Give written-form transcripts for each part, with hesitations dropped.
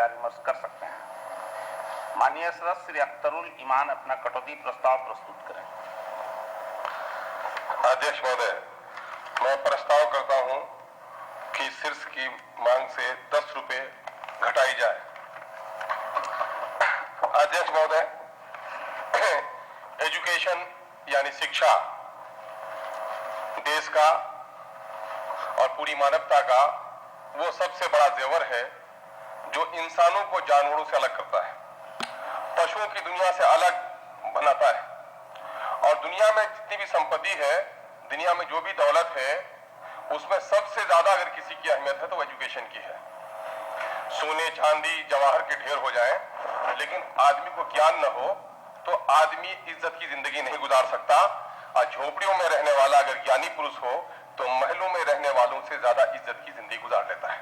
विचार विमर्श कर सकते हैं। माननीय सदस्य श्री अख्तरुल ईमान अपना कटौती प्रस्ताव प्रस्तुत करें। अध्यक्ष महोदय, मैं प्रस्ताव करता हूं कि शीर्ष की मांग से 10 रुपए घटाई जाए। अध्यक्ष महोदय, एजुकेशन यानी शिक्षा देश का और पूरी मानवता का वो सबसे बड़ा जेवर है जो इंसानों को जानवरों से अलग करता है, पशुओं की दुनिया से अलग बनाता है। और दुनिया में जितनी भी संपत्ति है, दुनिया में जो भी दौलत है, उसमें सबसे ज्यादा अगर किसी की अहमियत है तो एजुकेशन की है। सोने चांदी जवाहर के ढेर हो जाएं, लेकिन आदमी को ज्ञान न हो तो आदमी इज्जत की जिंदगी नहीं गुजार सकता। और झोपड़ियों में रहने वाला अगर ज्ञानी पुरुष हो तो महलों में रहने वालों से ज्यादा इज्जत की जिंदगी गुजार लेता है।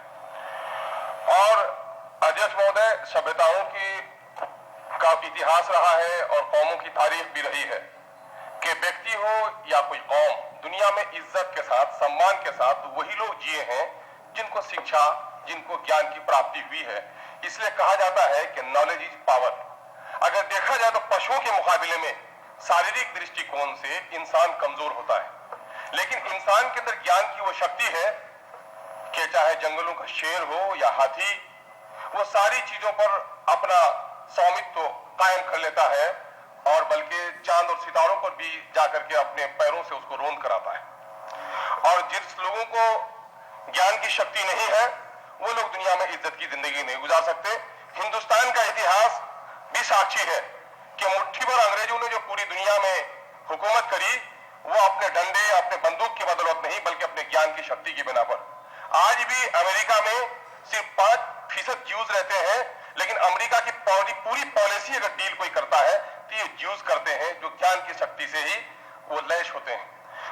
और अध्यक्ष महोदय, सभ्यताओं की का इतिहास रहा है और कौमों की तारीख भी रही है कि व्यक्ति हो या कोई कौम, दुनिया में इज्जत के साथ, सम्मान के साथ वही लोग जिए हैं जिनको शिक्षा, जिनको ज्ञान की प्राप्ति हुई है। इसलिए कहा जाता है कि नॉलेज इज पावर। अगर देखा जाए तो पशुओं के मुकाबले में शारीरिक दृष्टिकोण से इंसान कमजोर होता है, लेकिन इंसान के अंदर ज्ञान की वो शक्ति है कि चाहे जंगलों का शेर हो या हाथी, वो सारी चीजों पर अपना स्वामित्व कायम कर लेता है और बल्कि चांद और सितारों पर भी जाकर के अपने पैरों से उसको रोंद कराता है। और जिस लोगों को ज्ञान की शक्ति नहीं है वो लोग दुनिया में इज्जत की जिंदगी नहीं गुजार सकते। हिंदुस्तान का इतिहास भी साक्षी है कि मुट्ठी भर अंग्रेजों ने जो पूरी दुनिया में हुकूमत करी, वो अपने डंडे, अपने बंदूक की बदौलत नहीं बल्कि अपने ज्ञान की शक्ति की बिना पर। आज भी अमेरिका में सिर्फ 5% ज्यूज रहते हैं, लेकिन अमेरिका की पूरी पॉलिसी अगर डील कोई करता है तो ये ज्यूज करते हैं जो ज्ञान की शक्ति से ही वो लैस होते हैं।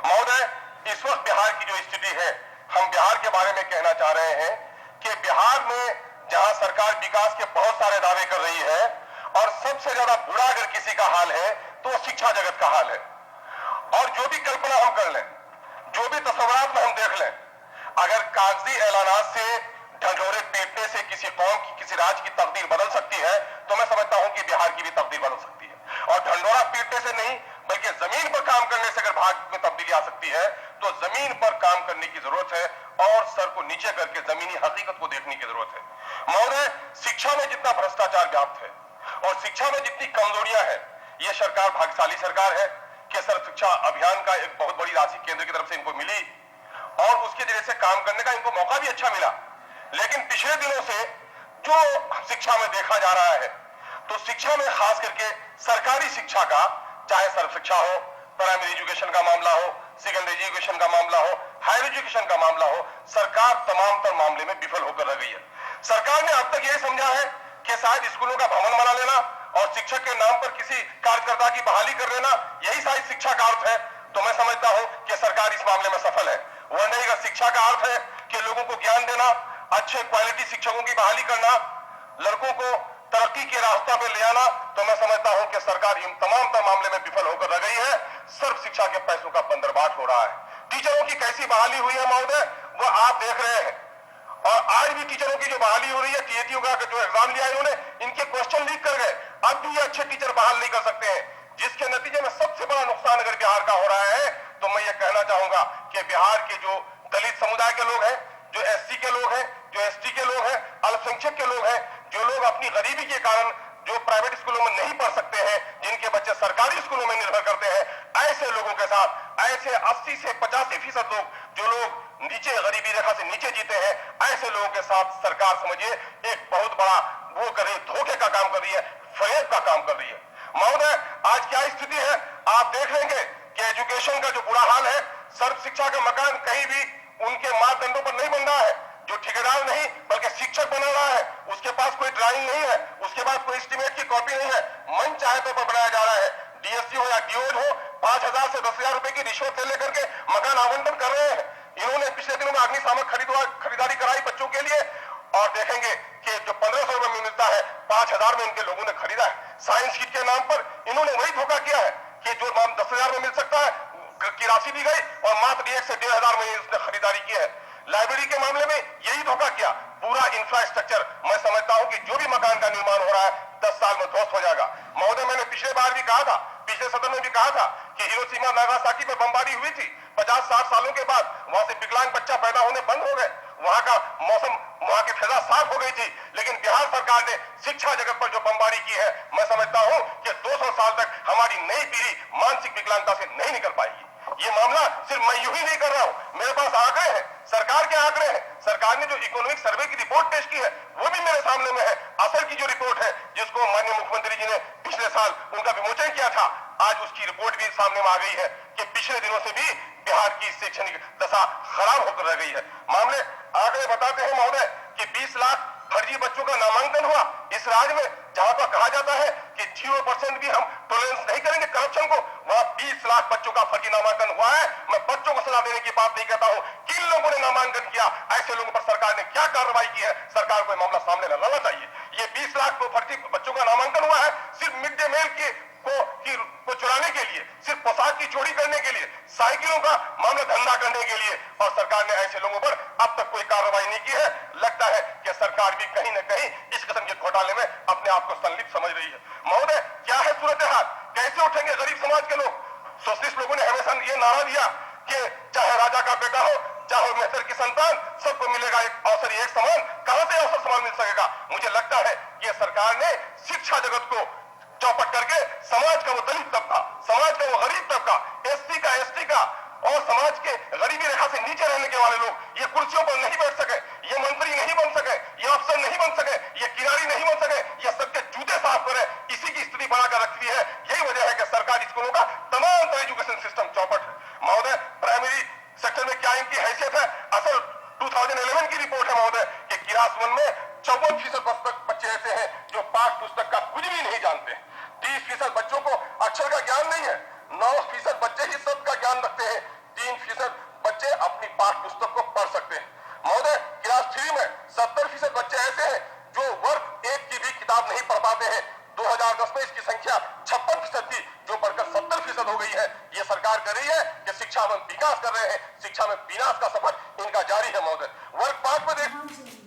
महोदय, इस वक्त बिहार की जो स्थिति है, हम बिहार के बारे में कहना चाह रहे हैं कि बिहार में जहां सरकार विकास के बहुत सारे दावे कर रही है और सबसे ज्यादा बुरा अगर किसी का हाल है तो शिक्षा जगत का हाल है। और जो भी कल्पना हम कर लें, जो भी तस्वीरात में हम देख लें, अगर कागजी ऐलानात से ढंढोरे पीटने से किसी कौम की, किसी राज्य की तकदीर बदल सकती है, तो मैं समझता हूं कि बिहार की भी तकदीर बदल सकती है। और ढंढोरा पीटने से नहीं बल्कि जमीन पर काम करने से अगर भाग्य में तब्दीली आ सकती है तो जमीन पर काम करने की जरूरत है और सर को नीचे करके जमीनी हकीकत को देखने की जरूरत है। महोदय, शिक्षा में जितना भ्रष्टाचार व्याप्त है और शिक्षा में जितनी कमजोरियां हैं, ये सरकार भाग्यशाली सरकार है कि सर्व शिक्षा अभियान का एक बहुत बड़ी राशि केंद्र की तरफ से इनको मिली और उसके जरिए से काम करने का इनको मौका भी अच्छा मिला। लेकिन पिछले दिनों से जो शिक्षा में देखा जा रहा है, तो शिक्षा में खास करके सरकारी शिक्षा का, चाहे सर्व शिक्षा हो, प्राइमरी एजुकेशन का मामला हो, सेकेंडरी एजुकेशन का मामला हो, हायर एजुकेशन का मामला हो, सरकार तमाम तर मामले में विफल होकर रह गई है। सरकार ने अब तक यह समझा है कि शायद स्कूलों का भवन बना लेना और शिक्षक के नाम पर किसी कार्यकर्ता की बहाली कर लेना, यही शायद शिक्षा का अर्थ है। तो मैं समझता हूं कि सरकार इस मामले में सफल है। वह नहीं, अगर शिक्षा का अर्थ है कि लोगों को ज्ञान देना, अच्छे क्वालिटी शिक्षकों की बहाली करना, लड़कों को तरक्की के रास्ता पे ले आना, तो मैं समझता हूं कि सरकार इन तमाम मामले में विफल होकर रह गई है। सर्व शिक्षा के पैसों का बंदरबाट हो रहा है। टीचरों की कैसी बहाली हुई है महोदय, वो आप देख रहे हैं। और आज भी टीचरों की जो बहाली हो रही है, टीएटी का जो एग्जाम लिया इन्होंने, इनके क्वेश्चन लीक कर गए। अब भी ये अच्छे टीचर बहाल नहीं कर सकते हैं, जिसके नतीजे में सबसे बड़ा नुकसान अगर बिहार का हो रहा है तो मैं ये कहना चाहूंगा कि बिहार के जो दलित समुदाय के लोग हैं, जो एससी के लोग हैं, जो एसटी के लोग हैं, अल्पसंख्यक के लोग हैं, जो लोग अपनी गरीबी के कारण जो प्राइवेट स्कूलों में नहीं पढ़ सकते हैं, जिनके बच्चे सरकारी स्कूलों में निर्भर करते हैं, ऐसे लोगों के साथ, ऐसे 80 से 85% लोग, जो लोग नीचे गरीबी रेखा से नीचे जीते हैं, ऐसे लोगों के साथ सरकार समझिए एक बहुत बड़ा वो कर रही है, धोखे का काम कर रही है, फरेब का काम कर रही है। महोदय, आज क्या स्थिति है आप देख लेंगे कि एजुकेशन का जो बुरा हाल है, सर्व शिक्षा का मकान कहीं भी उनके मापदंडों पर नहीं बन रहा है। जो ठेकेदार नहीं बल्कि शिक्षक बना रहा है, उसके पास कोई ड्राइंग नहीं है, उसके पास कोई एस्टीमेट की कॉपी नहीं है, मन चाहे तो बनाया जा रहा है। डीएससी हो या डीओज हो, 5,000 से 10,000 रुपए की रिश्वत ले लेकर के मकान आवंटन कर रहे हैं। इन्होंने पिछले दिनों में अग्निशामक खरीदारी कराई बच्चों के लिए और देखेंगे कि जो 1,500 रुपए में मिलता है, 5,000 में इनके लोगों ने खरीदा है। साइंस किट के नाम पर इन्होंने वही धोखा किया है कि जो 10,000 में मिल सकता है की राशि दी गई और मात्र 1 से 1,500 में इसने खरीदारी की है। लाइब्रेरी के मामले में यही धोखा किया। पूरा इंफ्रास्ट्रक्चर मैं समझता हूं कि जो भी रहा है 10 साल में ध्वस्त हो जाएगा। महोदय, मैंने पिछले बार भी कहा था, पिछले सदन में भी कहा था कि हिरोशिमा नागासाकी पर बमबारी हुई थी, 50-60 सालों के बाद वहां से विकलांग बच्चा पैदा होने बंद हो गए, वहां का मौसम, वहां की फिजा साफ हो गई थी। लेकिन बिहार सरकार ने शिक्षा जगत पर जो बमबारी की है, मैं समझता हूं कि 200 साल तक हमारी नई पीढ़ी मानसिक विकलांगता से नहीं निकल पाएगी। ये मामला सिर्फ मैं यूं ही नहीं कर रहा हूं, मेरे पास आंकड़े हैं, सरकार के आंकड़े हैं। सरकार ने जो इकोनॉमिक सर्वे की रिपोर्ट पेश की है वो भी मेरे सामने में है। असल की जो रिपोर्ट है, जिसको माननीय मुख्यमंत्री जी ने पिछले साल उनका विमोचन किया था, आज उसकी रिपोर्ट भी सामने में आ गई है कि पिछले दिनों से भी बिहार की शैक्षणिक दशा खराब होकर रह गई है। मामले आंकड़े बताते हैं महोदय कि 20 लाख फर्जी बच्चों का नामांकन हुआ इस राज्य में, जहां पर कहा जाता है कि 0% भी हम टॉलरेंस नहीं करेंगे करप्शन को, वहां 20 लाख बच्चों का फर्जी नामांकन हुआ है। मैं बच्चों को सजा देने की बात नहीं कहता हूं, किन लोगों ने नामांकन किया, ऐसे लोगों पर सरकार ने क्या कार्रवाई की है, सरकार को मामला सामने लाना चाहिए। ये 20 लाख को फर्जी बच्चों का नामांकन हुआ है सिर्फ मिड डे मील को चुराने के लिए, सिर्फ पोशाक की चोरी करने के लिए, साइकिलों का मामला धंधा करने के लिए, और सरकार ने ऐसे लोगों पर अब तक कोई कार्रवाई नहीं की है। लगता है कि सरकार भी कहीं न कहीं इस किस्म के घोटाले में अपने आप को संलिप्त समझ रही है। महोदय, क्या है सूरत हाल, कैसे उठेंगे गरीब समाज के लोग? सोशलिस्ट लोगों ने हमेशा ये नारा दिया कि चाहे राजा का बेटा हो, चाहे मेहतर की संतान, सबको मिलेगा एक अवसर, एक समान। कहां से अवसर समान मिल सकेगा? मुझे लगता है कि सरकार ने शिक्षा जगत को चौपट करके समाज का वो दलित तबका, समाज का वो गरीब तबका, एससी का, एसटी का और समाज के गरीबी रेखा से नीचे रहने के वाले लोग ये कुर्सियों पर नहीं बैठ सके, ये मंत्री नहीं बन सके, ये अफसर नहीं बन सके, ये किराड़ी नहीं बन सके, ये सबके जूते साफ करे, इसी की स्थिति बनाकर रखती है। यही वजह है कि सरकारी स्कूलों का तमाम तरह एजुकेशन सिस्टम चौपट है। महोदय, प्राइमरी सेक्टर में क्या इनकी हैसियत है? असल 2011 की रिपोर्ट है महोदय कि क्लास 1 में 54% बच्चे ऐसे हैं जो पाठ पुस्तक का कुछ भी नहीं जानते। 30% बच्चों को अक्षर का ज्ञान नहीं है, 9% बच्चे ही शब्द का ज्ञान रखते हैं, 3% बच्चे अपनी पाठ पुस्तक को पढ़ सकते हैं। महोदय, क्लास 3 में 70% बच्चे ऐसे हैं जो वर्ग 1 की भी किताब नहीं पढ़ पाते हैं। 2010 में इसकी संख्या 56% थी, जो बढ़कर 70% हो गई है। ये सरकार कर रही है कि शिक्षा में विकास कर रहे हैं, शिक्षा में विनाश का सफर इनका जारी है। महोदय, वर्ग 5 में देख